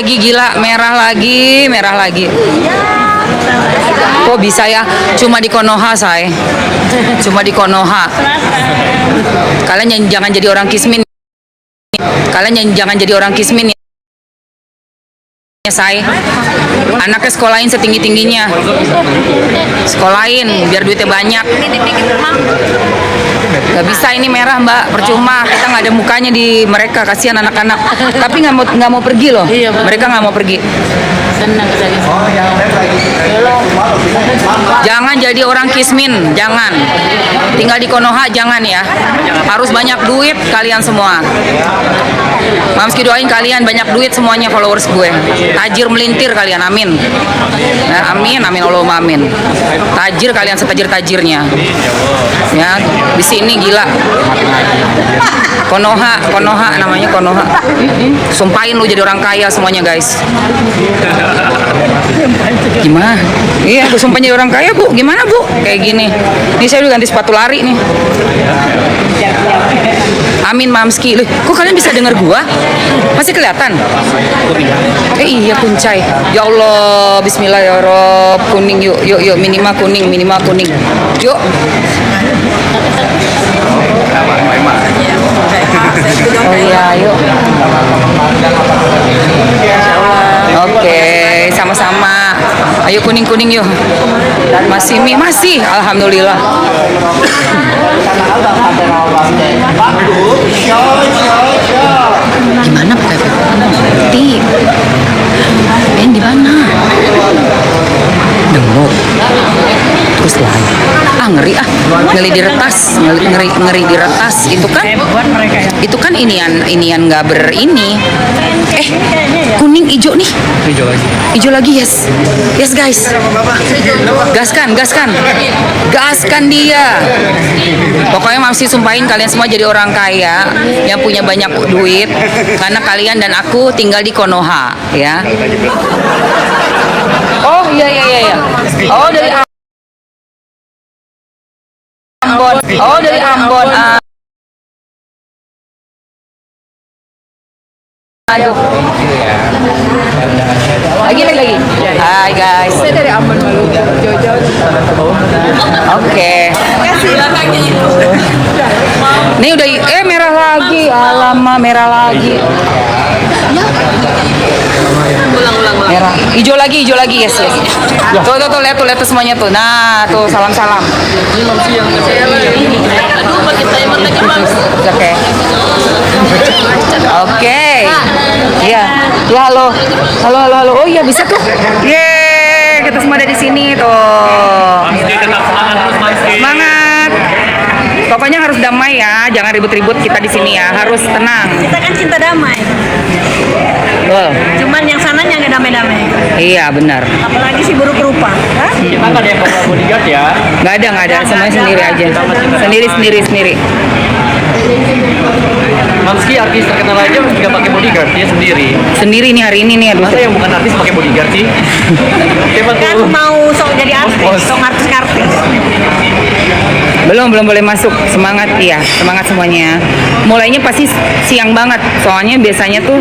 lagi, gila, merah lagi, merah lagi. Kok bisa ya? Cuma di Konoha, say. Cuma di Konoha. Kalian jangan jadi orang kismin. Kalian jangan jadi orang kismin ya, say. Anaknya sekolahin setinggi-tingginya. Sekolahin biar duitnya banyak. Gak bisa ini merah, Mbak, percuma, kita nggak ada mukanya di mereka, kasihan anak-anak. Tapi nggak mau pergi loh, mereka nggak mau pergi. Jangan jadi orang kismin, jangan. Tinggal di Konoha jangan ya. Harus banyak duit kalian semua. Mamski doain kalian banyak duit semuanya, followers gue. Tajir melintir kalian, amin. Nah, amin, amin, Allahumma amin. Tajir kalian setajir-tajirnya. Ya, di sini gila. Konoha namanya Konoha. Sumpahin lu jadi orang kaya semuanya, guys. Gimana? Iya, aku sumpah jadi orang kaya, Bu. Gimana, Bu? Kayak gini. Ini saya udah ganti sepatu lari nih. Amin, Mamski. Loh, kok kalian bisa denger gua? Masih kelihatan? Iya, kuncai. Ya Allah, bismillah ya Rob. Kuning yuk, yuk, minimal kuning. Yuk. Oh iya, yuk. Oke, sama-sama. Ayo kuning yuk. Masih mie, masih. Alhamdulillah. Gimana pakai peti? Yang di mana? Demuk. Terus lain. Ngeri diretas, ngeri diretas. Itu kan inian nggak berini. Kuning hijau nih. Hijau lagi, yes guys. Gaskan dia. Pokoknya masih sumpahin kalian semua jadi orang kaya yang punya banyak duit, karena kalian dan aku tinggal di Konoha ya. Oh iya. Oh dari Ambon. Aduh. Lagi. Hai guys. Saya dari Ambon Maluku. Oke. Nih udah merah lagi. Alamak, merah lagi. Ulang. Merah. Hijau lagi, yes. Tuh, lihat tuh semuanya tuh. Nah, tuh salam. Oke. Iya. Ya halo. Oh iya bisa tuh. Yeay, kita semua ada di sini tuh. Semangat. Pokoknya harus damai ya, jangan ribut-ribut kita di sini ya, harus tenang. Kita kan cinta damai. Cuman yang sananya nggak damai-damai. Iya benar. Apalagi si buruk rupa. Kita nggak ada yang bawa bodyguard ya? Nggak ada, semuanya sendiri aja. Sendiri. Mamski artis terkenal aja nggak pakai bodyguard, dia sendiri. Sendiri nih hari ini nih. Masa yang bukan artis pakai bodyguard sih? Siapa Kan tuh? mau sok jadi artis, sok artis. Belum boleh masuk. Semangat semuanya. Mulainya pasti siang banget, soalnya biasanya tuh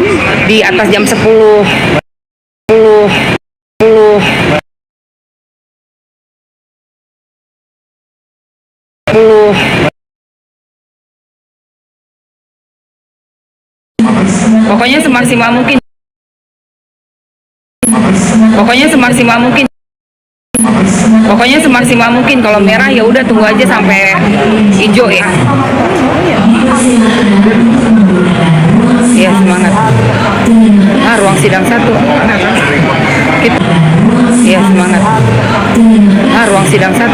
di atas jam 10. Pokoknya semaksimal mungkin. Kalau merah ya udah tunggu aja sampai hijau ya. Ya semangat. Ruang sidang 1. Ya semangat. Ruang sidang 1.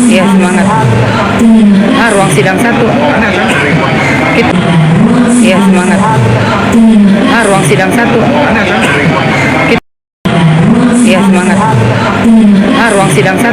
Ya semangat. Ruang sidang 1. Ya semangat. Ruang sidang 1. Ya semangat. Ruang sidang 1.